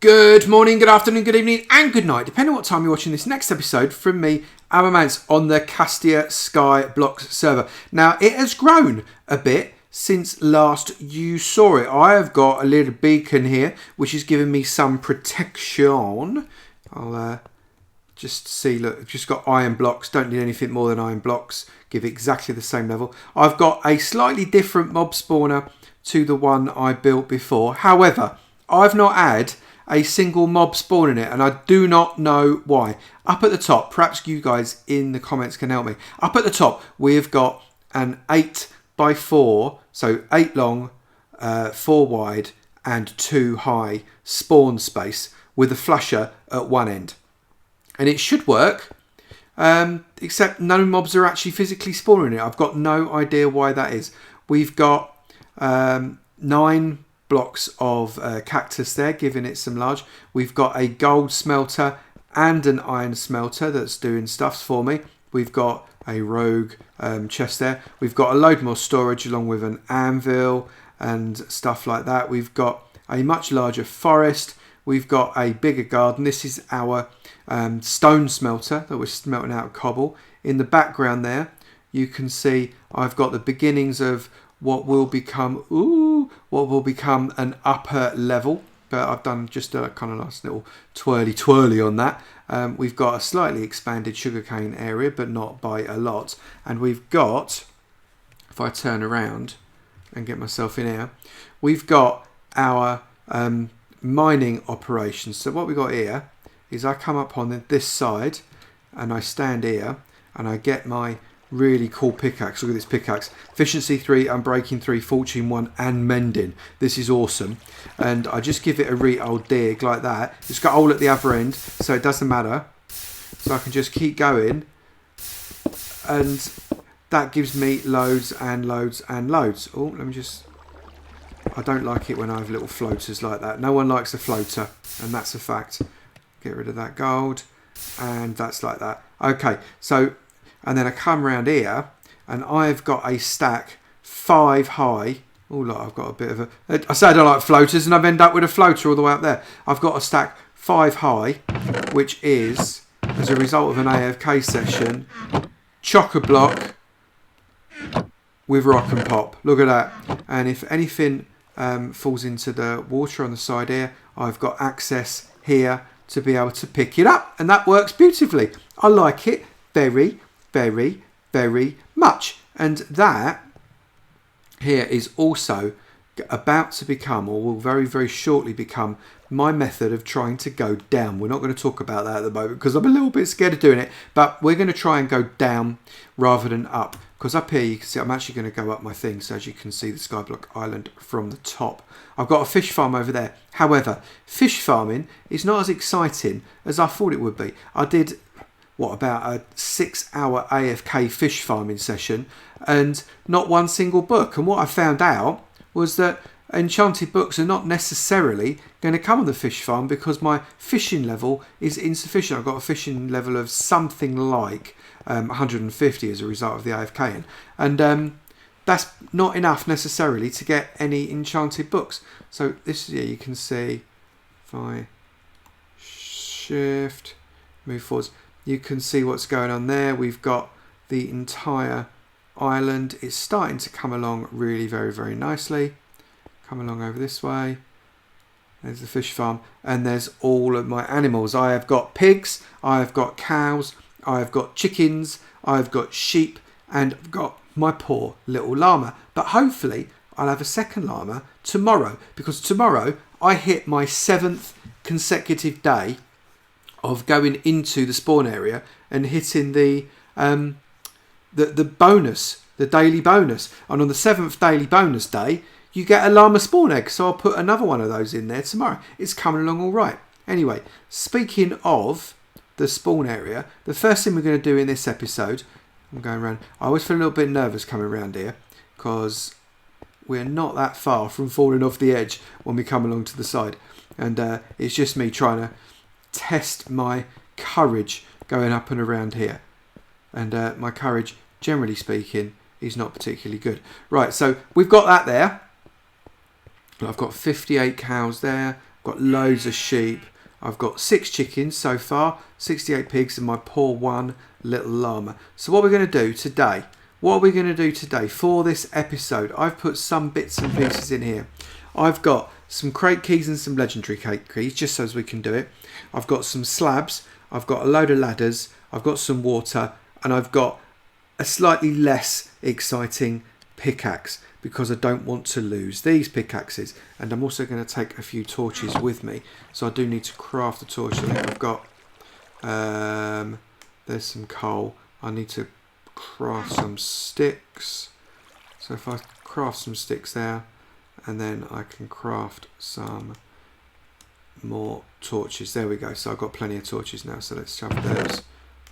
Good morning, good afternoon, good evening and good night, depending on what time you're watching this next episode from me, Avomance, on the CastiaMC SkyBlocks server. Now, it has grown a bit since last you saw it. I have got a little beacon here, which is giving me some protection. I'll just see, look, just got iron blocks, don't need anything more than iron blocks, give exactly the same level. I've got a slightly different mob spawner to the one I built before. However, I've not had a single mob spawn in it, and I do not know why. Up at the top, perhaps you guys in the comments can help me. Up at the top, we've got an 8x4, so 8 long, 4 wide, and 2 high spawn space with a flusher at one end. And it should work, except no mobs are actually physically spawning it. I've got no idea why that is. We've got 9 blocks of cactus there, giving it some large. We've got a gold smelter and an iron smelter that's doing stuffs for me. We've got a rogue chest there. We've got a load more storage along with an anvil and stuff like that. We've got a much larger forest. We've got a bigger garden. This is our stone smelter that we're smelting out of cobble. In the background there, you can see I've got the beginnings of what will become an upper level, but I've done just a kind of nice little twirly on that. We've got a slightly expanded sugarcane area, but not by a lot. And we've got, if I turn around and get myself in here, we've got our mining operations. So what we got here is I come up on this side and I stand here and I get my really cool pickaxe. Look at this pickaxe. Efficiency 3, Unbreaking 3, Fortune 1 and Mending. This is awesome. And I just give it a old dig like that. It's got a hole at the other end, so it doesn't matter. So I can just keep going. And that gives me loads and loads and loads. Oh, let me just... I don't like it when I have little floaters like that. No one likes a floater, and that's a fact. Get rid of that gold. And that's like that. Okay, so... And then I come around here and I've got a stack 5 high. Oh, look, I've got a bit of a... I say I don't like floaters and I've ended up with a floater all the way up there. I've got a stack 5 high, which is, as a result of an AFK session, chock-a-block with rock and pop. Look at that. And if anything falls into the water on the side here, I've got access here to be able to pick it up. And that works beautifully. I like it very much. And that here is also about to become, or will very shortly become, my method of trying to go down. We're not going to talk about that at the moment because I'm a little bit scared of doing it, but we're going to try and go down rather than up, because up here you can see I'm actually going to go up my thing. So as you can see the Skyblock Island from the top. I've got a fish farm over there. However, fish farming is not as exciting as I thought it would be. I did about a 6-hour AFK fish farming session and not one single book. And what I found out was that enchanted books are not necessarily going to come on the fish farm because my fishing level is insufficient. I've got a fishing level of something like 150 as a result of the AFK. And that's not enough necessarily to get any enchanted books. So this, yeah, you can see if I shift, move forwards, you can see what's going on there. We've got the entire island. It's starting to come along really very nicely. Come along over this way. There's the fish farm. And there's all of my animals. I have got pigs. I have got cows. I have got chickens. I've got sheep. And I've got my poor little llama. But hopefully I'll have a second llama tomorrow. Because tomorrow I hit my 7th consecutive day of going into the spawn area and hitting the bonus, the daily bonus. And on the 7th daily bonus day, you get a llama spawn egg. So I'll put another one of those in there tomorrow. It's coming along all right. Anyway, speaking of the spawn area, the first thing we're going to do in this episode, I'm going around. I always feel a little bit nervous coming around here because we're not that far from falling off the edge when we come along to the side. And it's just me trying to test my courage going up and around here, and my courage, generally speaking, is not particularly good. Right, so we've got that there. I've got 58 cows there, got loads of sheep. I've got 6 chickens so far, 68 pigs, and my poor one little llama. So what we're going to do today, for this episode, I've put some bits and pieces in here. I've got some crate keys and some legendary crate keys, just so as we can do it. I've got some slabs, I've got a load of ladders, I've got some water, and I've got a slightly less exciting pickaxe because I don't want to lose these pickaxes. And I'm also going to take a few torches with me, so I do need to craft a torch. I think I've got there's some coal. I need to craft some sticks, so if I craft some sticks there, and then I can craft some more torches. There we go. So I've got plenty of torches now, so let's shove those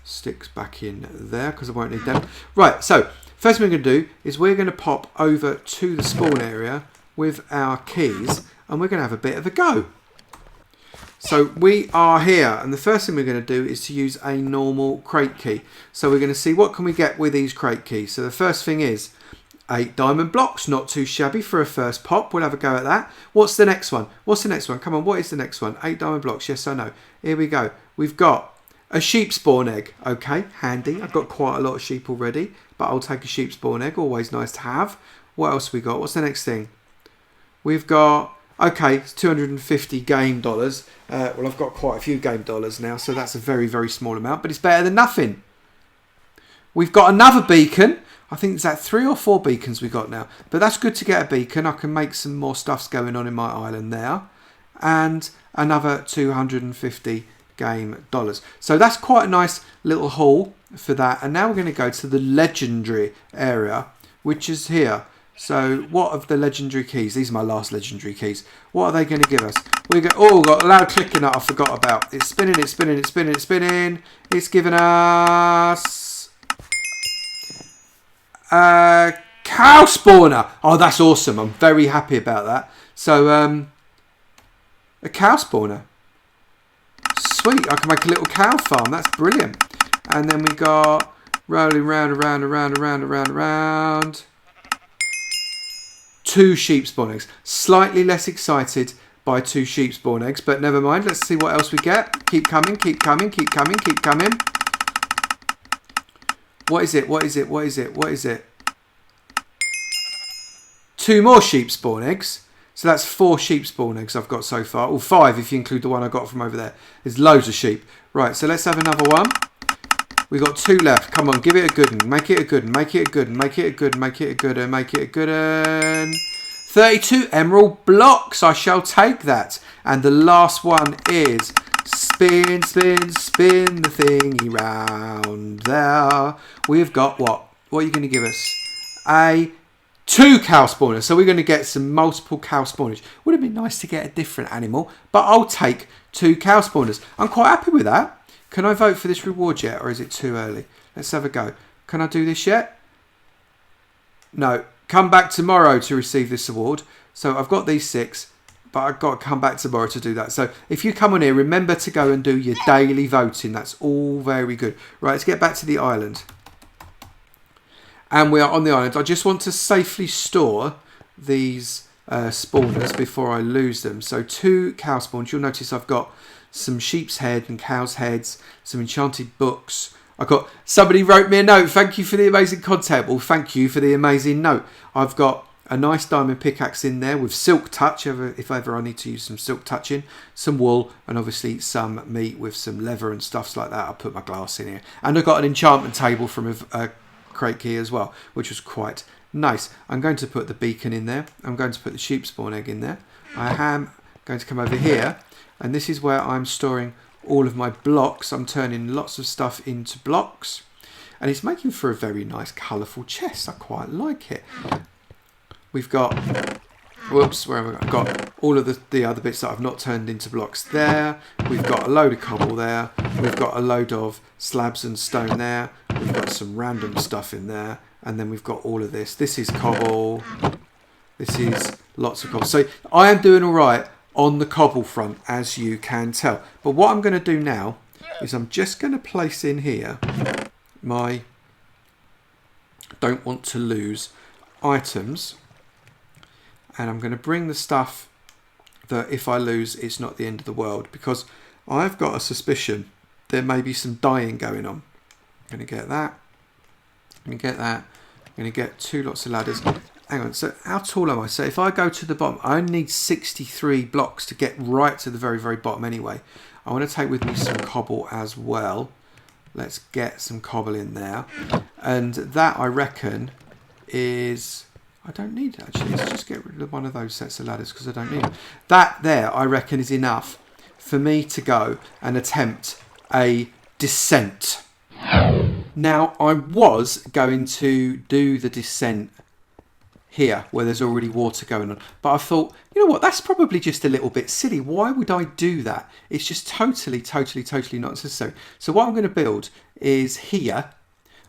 sticks back in there because I won't need them. Right, so first thing we're going to do is we're going to pop over to the spawn area with our keys, and we're going to have a bit of a go. So we are here, and the first thing we're going to do is to use a normal crate key. So we're going to see what can we get with these crate keys. So the first thing is 8 diamond blocks, not too shabby for a first pop. We'll have a go at that. What's the next one? Come on, what is the next one? 8 diamond blocks, yes or no? Here we go. We've got a sheep spawn egg. Okay, handy. I've got quite a lot of sheep already, but I'll take a sheep spawn egg. Always nice to have. What else we got? What's the next thing? We've got, okay, it's 250 game dollars. Well, I've got quite a few game dollars now, so that's a very, very small amount, but it's better than nothing. We've got another beacon. I think it's that 3 or 4 beacons we got now, but that's good to get a beacon. I can make some more stuffs going on in my island there, and another 250 game dollars. So that's quite a nice little haul for that. And now we're going to go to the legendary area, which is here. So what of the legendary keys? These are my last legendary keys. What are they going to give us? We got, oh, got a loud clicking that I forgot about. It's spinning, it's spinning, it's spinning, it's spinning. It's giving us a cow spawner. Oh, that's awesome. I'm very happy about that. So a cow spawner. Sweet, I can make a little cow farm. That's brilliant. And then we got rolling round, around, around, around, around, around. 2 sheep spawn eggs. Slightly less excited by 2 sheep spawn eggs, but never mind. Let's see what else we get. Keep coming, keep coming, keep coming, keep coming. What is it? What is it? What is it? What is it? 2 more sheep spawn eggs. So that's 4 sheep spawn eggs I've got so far. Or 5 if you include the one I got from over there. There's loads of sheep. Right, so let's have another one. We've got 2 left. Come on, give it a good one. Make it a good one. Make it a good one. Make it a good one. Make it a good one. Make it a good one. 32 emerald blocks. I shall take that. And the last one is spin, spin, spin the thingy round there. We've got what? What are you going to give us? A 2 cow spawners. So we're going to get some multiple cow spawners. Would have been nice to get a different animal, but I'll take 2 cow spawners. I'm quite happy with that. Can I vote for this reward yet, or is it too early? Let's have a go. Can I do this yet? No. Come back tomorrow to receive this award. So I've got these 6, but I've got to come back tomorrow to do that. So if you come on here, remember to go and do your daily voting. That's all very good. Right, let's get back to the island. And we are on the island. I just want to safely store these spawners before I lose them. So 2 cow spawns. You'll notice I've got some sheep's head and cow's heads, some enchanted books. Somebody wrote me a note. Thank you for the amazing content. Well, thank you for the amazing note. I've got a nice diamond pickaxe in there with silk touch, if ever I need to use some silk touching, some wool, and obviously some meat with some leather and stuffs like that. I'll put my glass in here. And I've got an enchantment table from a crate key as well, which was quite nice. I'm going to put the beacon in there. I'm going to put the sheep spawn egg in there. I am going to come over here, and this is where I'm storing all of my blocks. I'm turning lots of stuff into blocks, and it's making for a very nice colourful chest. I quite like it. We've got, whoops, where have I got? I've got all of the other bits that I've not turned into blocks there. We've got a load of cobble there. We've got a load of slabs and stone there. We've got some random stuff in there, and then we've got all of this. This is cobble. This is lots of cobble. So I am doing all right on the cobble front, as you can tell. But what I'm going to do now is I'm just going to place in here my don't want to lose items, and I'm going to bring the stuff that if I lose, it's not the end of the world, because I've got a suspicion there may be some dying going on. I'm going to get that. I'm going to get that. I'm going to get 2 lots of ladders. Hang on, so how tall am I? So if I go to the bottom, I only need 63 blocks to get right to the very, very bottom anyway. I want to take with me some cobble as well. Let's get some cobble in there. And that, I reckon, is... I don't need it, actually. Let's just get rid of one of those sets of ladders because I don't need them. That there, I reckon, is enough for me to go and attempt a descent. Now, I was going to do the descent here where there's already water going on, but I thought, you know what, that's probably just a little bit silly. Why would I do that? It's just totally not necessary. So what I'm going to build is here.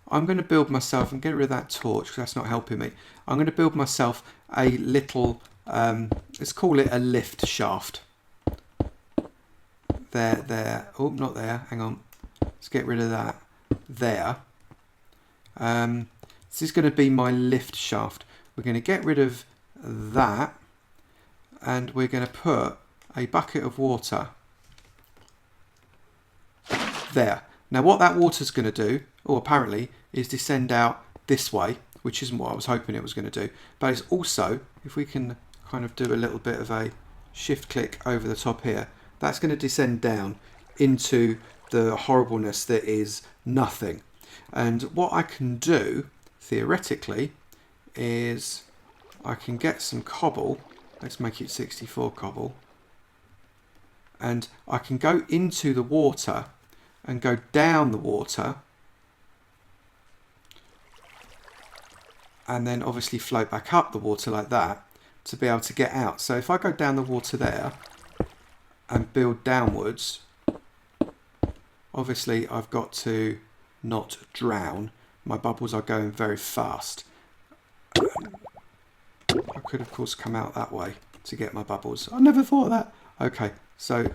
I'm going to build myself, and get rid of that torch because that's not helping me. I'm going to build myself a little, let's call it a lift shaft. There. Oh, not there. Hang on. Let's get rid of that. There. This is going to be my lift shaft. We're going to get rid of that, and we're going to put a bucket of water there. Now what that water's going to do, or apparently, is descend out this way, which isn't what I was hoping it was going to do. But it's also, if we can kind of do a little bit of a shift click over the top here, that's going to descend down into the horribleness that is nothing. And what I can do, theoretically, is I can get some cobble. Let's make it 64 cobble. And I can go into the water and go down the water, and then obviously float back up the water like that to be able to get out. So if I go down the water there and build downwards, obviously I've got to not drown. My bubbles are going very fast. I could of course come out that way to get my bubbles. I never thought of that. Okay, so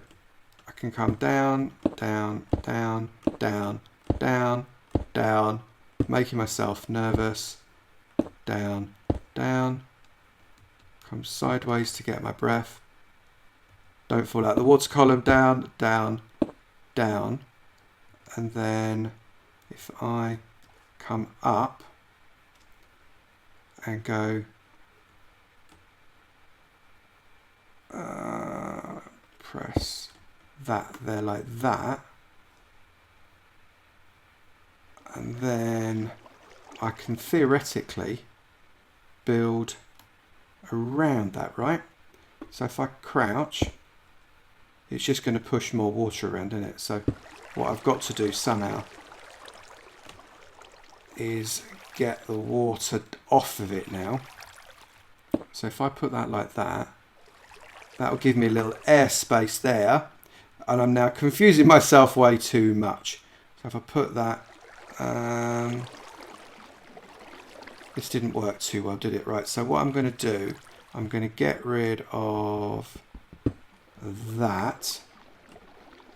I can come down, down, down, down, down, down, making myself nervous. Down, down, come sideways to get my breath. Don't fall out the water column. Down, down, down. And then if I come up and go press that there like that, and then I can theoretically build around that, right? So if I crouch, it's just going to push more water around, isn't it? So what I've got to do somehow is get the water off of it now. So if I put that like that, that'll give me a little airspace there. And I'm now confusing myself way too much. So if I put that... this didn't work too well, did it? Right, so what I'm going to do, I'm going to get rid of that.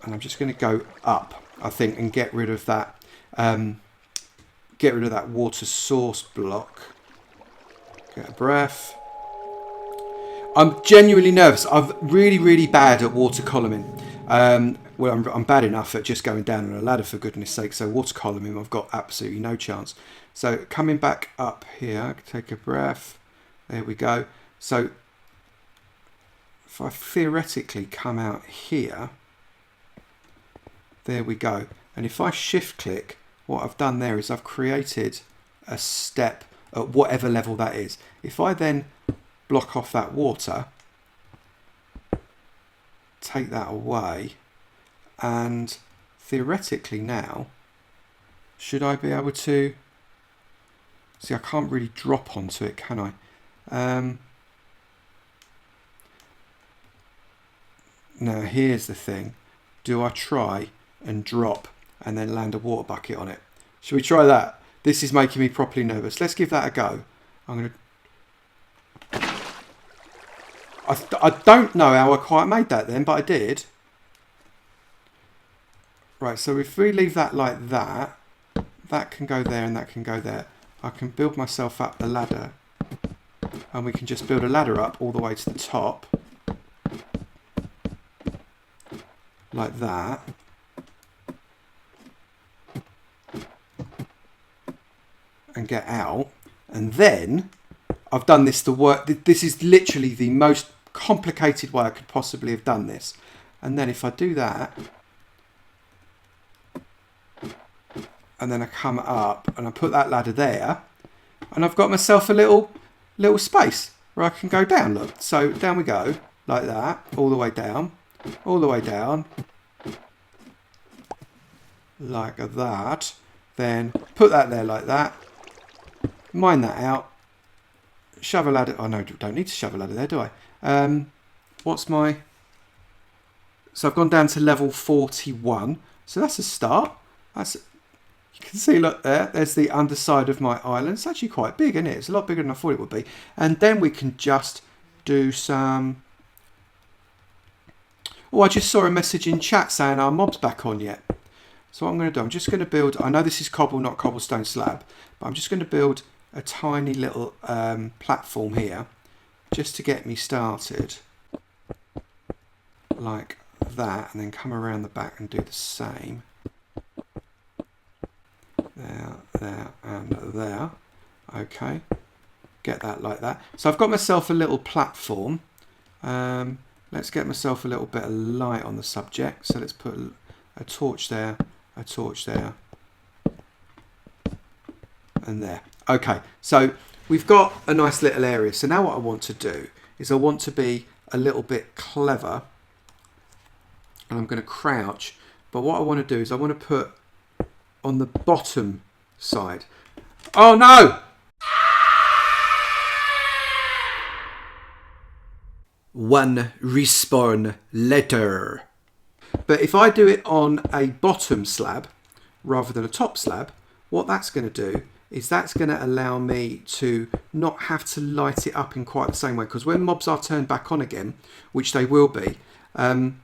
And I'm just going to go up, I think, and get rid of that... get rid of that water source block. Get a breath. I'm genuinely nervous. I'm really bad at water columning. Well, I'm bad enough at just going down on a ladder, for goodness sake. So water columning, I've got absolutely no chance. So coming back up here, take a breath. There we go. So if I theoretically come out here, there we go. And if I shift click, what I've done there is I've created a step at whatever level that is. If I then block off that water, take that away, and theoretically now, should I be able to... See, I can't really drop onto it, can I? Now, here's the thing. Do I try and drop and then land a water bucket on it? Should we try that? This is making me properly nervous. Let's give that a go. I'm going to... I don't know how I quite made that then, but I did. Right, so if we leave that like that, that can go there and that can go there. I can build myself up the ladder, and we can just build a ladder up all the way to the top. like that. And get out. And then I've done this to work. This is literally the most complicated way I could possibly have done this. And then if I do that, and then I come up and I put that ladder there, and I've got myself a little space where I can go down. Look, so down we go like that, all the way down, like that. Then put that there like that. Mine that out. Shove a ladder. Oh no, don't need to shove a ladder there, do I? What's my? So I've gone down to level 41. So that's a start. You can see, look there. There's the underside of my island. It's actually quite big, isn't it? It's a lot bigger than I thought it would be. And then we can just do some. Oh, I just saw a message in chat saying our mob's back on yet. So what I'm going to do, I'm just going to build. I know this is cobble, not cobblestone slab, but I'm just going to build a tiny little platform here just to get me started like that, and then come around the back and do the same there and there. Okay, get that like that. So I've got myself a little platform. Let's get myself a little bit of light on the subject. So let's put a torch there, and there. Okay, so we've got a nice little area. So now what I want to do is I want to be a little bit clever, and I'm going to crouch. But what I want to do is I want to put on the bottom side. Oh no! One respawn later. But if I do it on a bottom slab rather than a top slab, what that's going to do is that's going to allow me to not have to light it up in quite the same way. Because when mobs are turned back on again, which they will be, then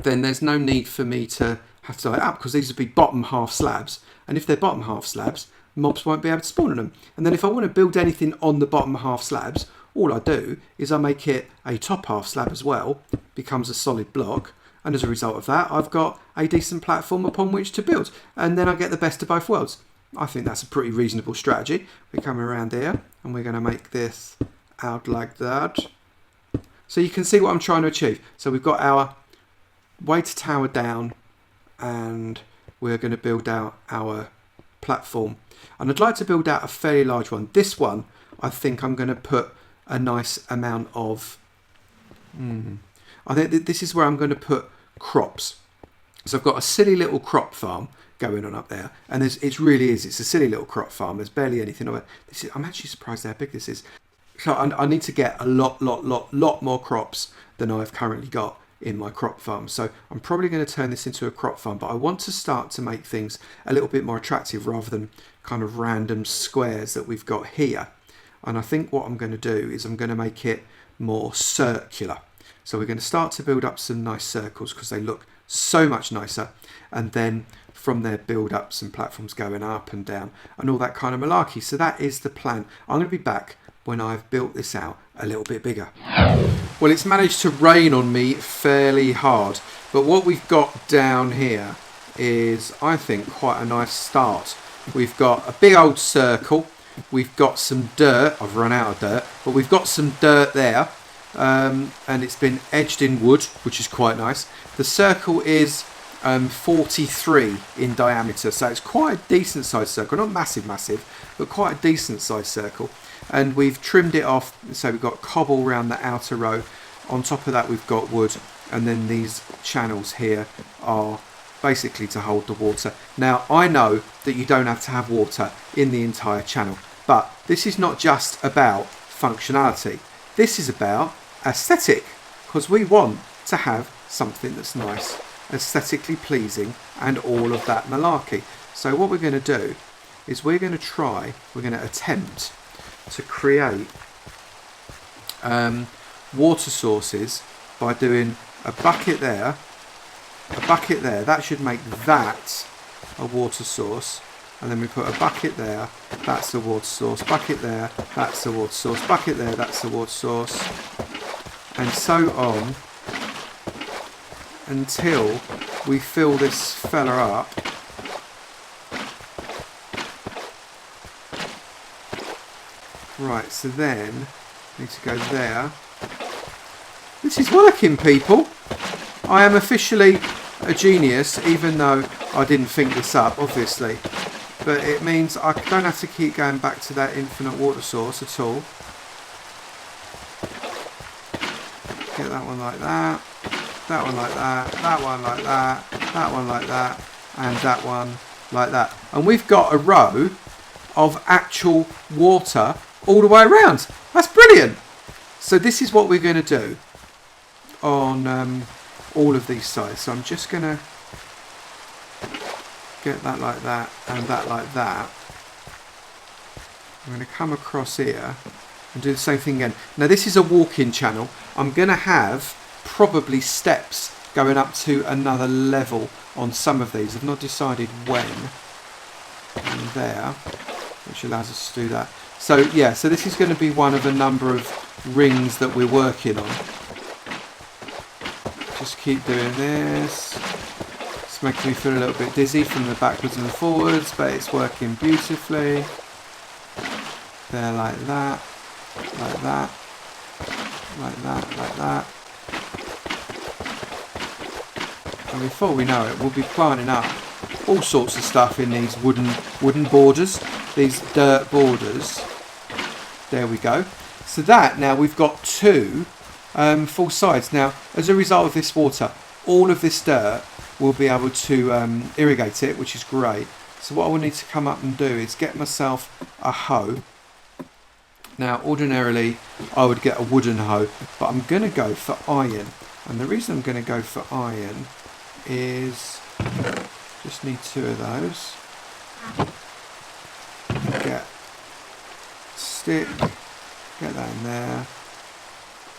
there's no need for me to have to light it up, because these would be bottom half slabs. And if they're bottom half slabs, mobs won't be able to spawn on them. And then if I want to build anything on the bottom half slabs, all I do is I make it a top half slab as well, becomes a solid block. And as a result of that, I've got a decent platform upon which to build. And then I get the best of both worlds. I think that's a pretty reasonable strategy. We're coming around here and we're going to make this out like that. So you can see what I'm trying to achieve. So we've got our waiter tower down and we're going to build out our platform. And I'd like to build out a fairly large one. This one, I think I'm going to put a nice amount of... I think this is where I'm going to put crops. So I've got a silly little crop farm going on up there, and it's a silly little crop farm. There's barely anything of it. I'm actually surprised how big this is. So I need to get a lot more crops than I've currently got in my crop farm. So I'm probably going to turn this into a crop farm, but I want to start to make things a little bit more attractive rather than kind of random squares that we've got here. And I think what I'm going to do is I'm going to make it more circular. So we're going to start to build up some nice circles because they look so much nicer, and then from there build up some platforms going up and down and all that kind of malarkey. So that is the plan. I'm going to be back when I've built this out a little bit bigger. Well, it's managed to rain on me fairly hard, but what we've got down here is, I think, quite a nice start. We've got a big old circle, we've got some dirt. I've run out of dirt, but we've got some dirt there. And it's been edged in wood, which is quite nice. The circle is 43 in diameter, so it's quite a decent sized circle. Not massive, but quite a decent sized circle. And we've trimmed it off, so we've got cobble around the outer row. On top of that, we've got wood, and then these channels here are basically to hold the water. Now, I know that you don't have to have water in the entire channel, but this is not just about functionality. This is about aesthetic, because we want to have something that's nice, aesthetically pleasing, and all of that malarkey. So what we're going to do is we're going to attempt to create water sources by doing a bucket there, that should make that a water source, and then we put a bucket there, that's a water source, bucket there, that's a water source, bucket there, that's a water source, and so on until we fill this fella up. Right, so then need to go there. This is working, people. I am officially a genius, even though I didn't think this up, obviously. But it means I don't have to keep going back to that infinite water source at all. Get that one like that. That one like that. That one like that. That one like that. And that one like that. And we've got a row of actual water all the way around. That's brilliant. So this is what we're going to do on all of these sides. So I'm just going to get that like that and that like that. I'm going to come across here and do the same thing again. Now this is a walk-in channel. I'm going to have probably steps going up to another level on some of these. I've not decided when. And there, which allows us to do that. So yeah, so this is going to be one of a number of rings that we're working on. Just keep doing this. It's making me feel a little bit dizzy from the backwards and the forwards, but it's working beautifully. There, like that, like that, like that, like that. And before we know it, we'll be planting up all sorts of stuff in these wooden borders, these dirt borders. There we go. So that, now we've got two full sides. Now, as a result of this water, all of this dirt will be able to irrigate it, which is great. So what I will need to come up and do is get myself a hoe. Now, ordinarily, I would get a wooden hoe, but I'm going to go for iron. And the reason I'm going to go for iron is just need two of those. Get stick, get that in there.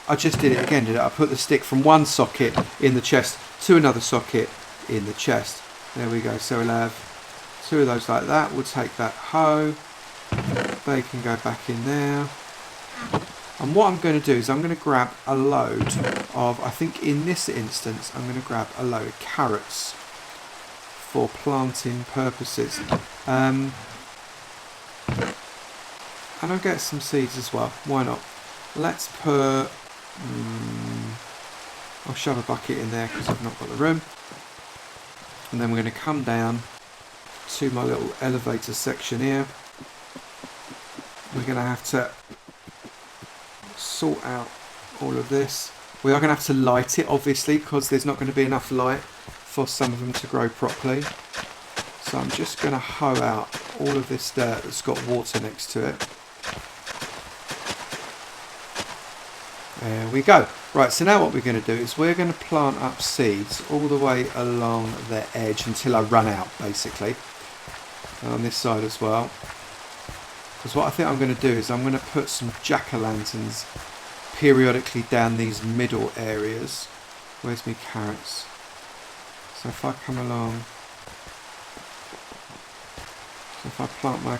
I just did it again, did it? I put the stick from one socket in the chest to another socket in the chest. There we go. So we'll have two of those like that. We'll take that hoe. They can go back in there. And what I'm going to do is I'm going to grab a load of, I think in this instance, I'm going to grab a load of carrots for planting purposes. And I'll get some seeds as well. Why not? Let's put... I'll shove a bucket in there because I've not got the room. And then we're going to come down to my little elevator section here. We're going to have to sort out all of this. We are going to have to light it, obviously, because there's not going to be enough light for some of them to grow properly. So I'm just going to hoe out all of this dirt that's got water next to it. There we go. Right, so now what we're going to do is we're going to plant up seeds all the way along the edge until I run out, basically. And on this side as well. Because what I think I'm going to do is I'm going to put some jack-o'-lanterns periodically down these middle areas. Where's my carrots? So if I come along... So if I plant my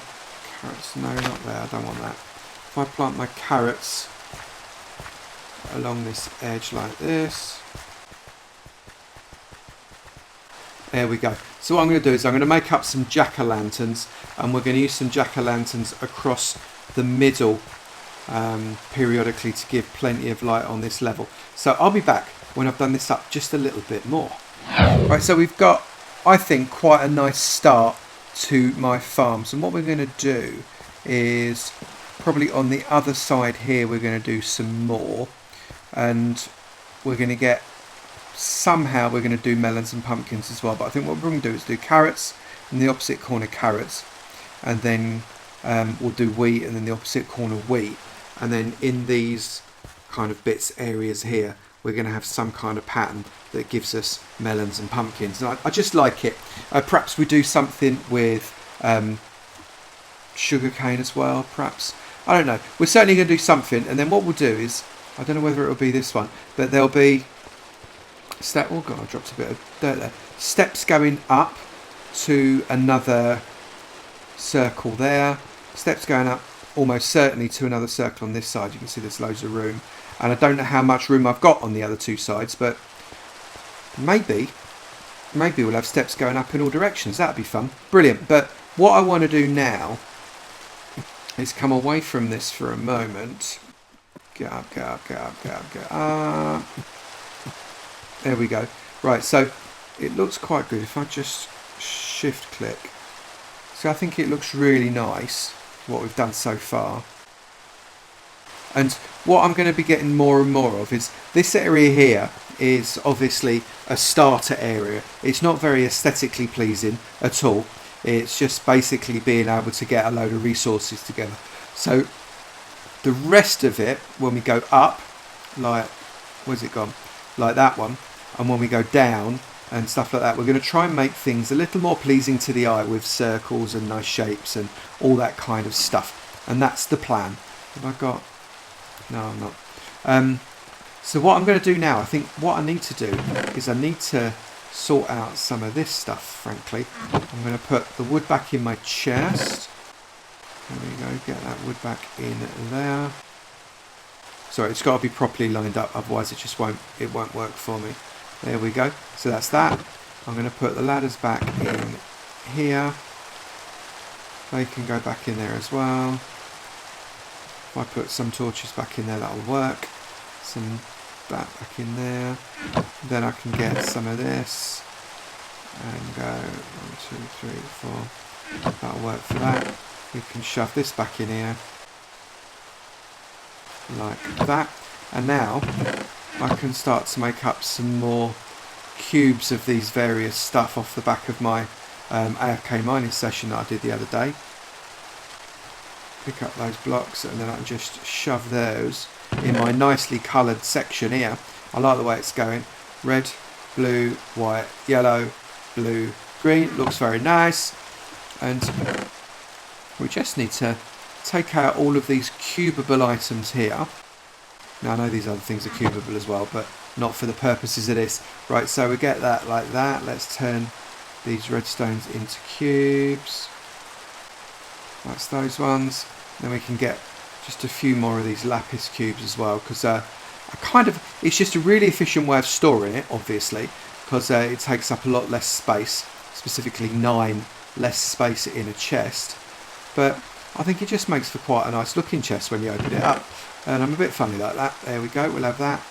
carrots... No, not there. I don't want that. If I plant my carrots along this edge like this. There we go. So what I'm going to do is I'm going to make up some jack-o'-lanterns, and we're going to use some jack-o'-lanterns across the middle periodically to give plenty of light on this level. So I'll be back when I've done this up just a little bit more. Right, so we've got, I think, quite a nice start to my farms, and what we're going to do is probably on the other side here we're going to do some more, and we're going to get, somehow we're going to do melons and pumpkins as well, but I think what we're going to do is do carrots, in the opposite corner carrots, and then we'll do wheat, and then the opposite corner wheat, and then in these kind of bits areas here we're going to have some kind of pattern that gives us melons and pumpkins, and I just like it. Perhaps we do something with sugar cane as well, perhaps. I don't know. We're certainly going to do something, and then what we'll do is, I don't know whether it'll be this one, but there'll be oh god, I dropped a bit of dirt there. Steps going up to another circle there. Steps going up almost certainly to another circle on this side. You can see there's loads of room. And I don't know how much room I've got on the other two sides, but maybe we'll have steps going up in all directions. That'd be fun. Brilliant. But what I want to do now is come away from this for a moment. Get up, get up, get up, get up, get up. There we go. Right, so it looks quite good. If I just shift click. So I think it looks really nice, what we've done so far. And what I'm going to be getting more and more of is this area here is obviously a starter area. It's not very aesthetically pleasing at all. It's just basically being able to get a load of resources together. So the rest of it, when we go up, like, where's it gone? Like that one. And when we go down and stuff like that, we're going to try and make things a little more pleasing to the eye with circles and nice shapes and all that kind of stuff. And that's the plan. Have I got... No, I'm not. So what I'm going to do now, I think what I need to do is I need to sort out some of this stuff, frankly. I'm going to put the wood back in my chest. There we go, get that wood back in there. Sorry, it's got to be properly lined up, otherwise it won't work for me. There we go. So that's that. I'm going to put the ladders back in here. They can go back in there as well. If I put some torches back in there, that'll work. Some that back in there. Then I can get some of this and go 1, 2, 3, 4. That'll work for that. We can shove this back in here like that. And now I can start to make up some more cubes of these various stuff off the back of my AFK mining session that I did the other day. Pick up those blocks and then I can just shove those in my nicely coloured section here. I like the way it's going. Red, blue, white, yellow, blue, green. Looks very nice. And we just need to take out all of these cubable items here. Now I know these other things are cubable as well, but not for the purposes of this. Right, so we get that like that. Let's turn these redstones into cubes. That's those ones. Then we can get just a few more of these lapis cubes as well, because it's just a really efficient way of storing it, obviously, because it takes up a lot less space, specifically 9 less space in a chest. But I think it just makes for quite a nice looking chest when you open it up. And I'm a bit funny like that. There we go, we'll have that.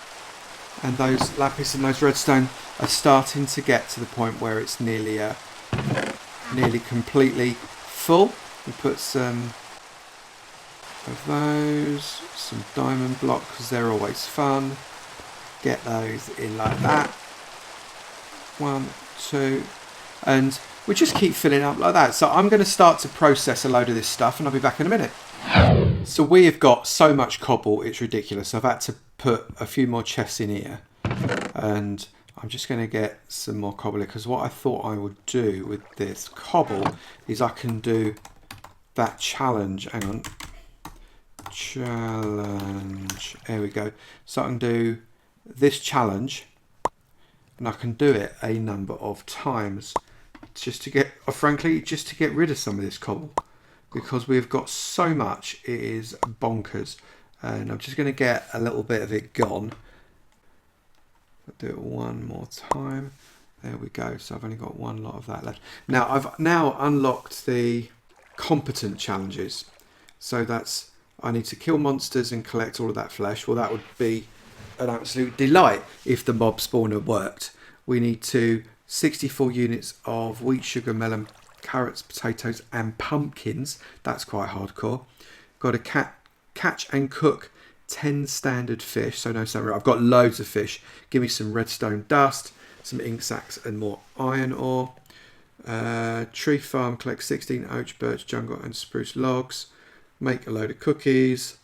And those lapis and those redstone are starting to get to the point where it's nearly completely full. We put some of those, some diamond blocks because they're always fun. Get those in like that. 1, 2, and we just keep filling up like that. So I'm going to start to process a load of this stuff and I'll be back in a minute. So we have got so much cobble, it's ridiculous. I've had to put a few more chests in here and I'm just going to get some more cobble because what I thought I would do with this cobble is I can do that challenge. Hang on. Challenge. There we go. So I can do this challenge and I can do it a number of times just to get, frankly, just to get rid of some of this cobble because we've got so much, it is bonkers. And I'm just going to get a little bit of it gone. I'll do it one more time. There we go. So I've only got one lot of that left. Now I've now unlocked the competent challenges. So that's, I need to kill monsters and collect all of that flesh. Well, that would be an absolute delight if the mob spawner worked. We need to 64 units of wheat, sugar, melon, carrots, potatoes and pumpkins. That's quite hardcore. Got to catch and cook 10 standard fish. So no salmon. I've got loads of fish. Give me some redstone dust, some ink sacks and more iron ore. Tree farm, collect 16 oak, birch, jungle and spruce logs. Make a load of cookies.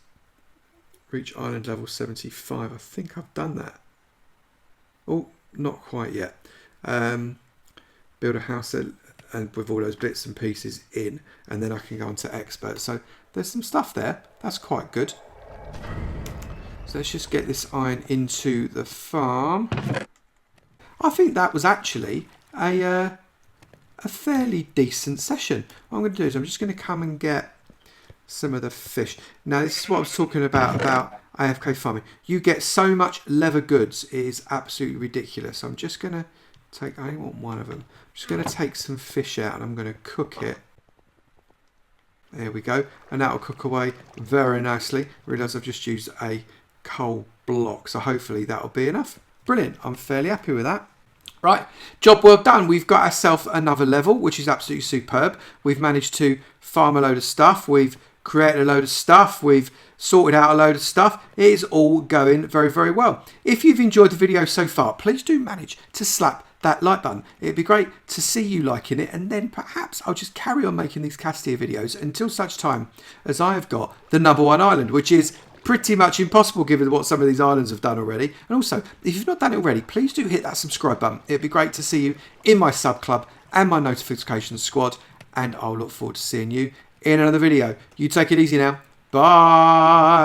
Reach island level 75. I think I've done that. Oh, not quite yet. Build a house and with all those bits and pieces in, and then I can go on to expert. So there's some stuff there. That's quite good. So let's just get this iron into the farm. I think that was actually a fairly decent session. What I'm going to do is I'm just going to come and get some of the fish. Now this is what I was talking about AFK farming. You get so much leather goods. It is absolutely ridiculous. I'm just going to take, I only want one of them. I'm just going to take some fish out and I'm going to cook it. There we go. And that will cook away very nicely. Realise I've just used a coal block. So hopefully that will be enough. Brilliant. I'm fairly happy with that. Right, job well done. We've got ourselves another level, which is absolutely superb. We've managed to farm a load of stuff. We've created a load of stuff. We've sorted out a load of stuff. It is all going very, very well. If you've enjoyed the video so far, please do manage to slap that like button. It'd be great to see you liking it, and then perhaps I'll just carry on making these Castia videos until such time as I have got the #1 island, which is pretty much impossible given what some of these islands have done already. And also, if you've not done it already, please do hit that subscribe button. It'd be great to see you in my sub club and my notifications squad, and I'll look forward to seeing you in another video. You take it easy now. Bye.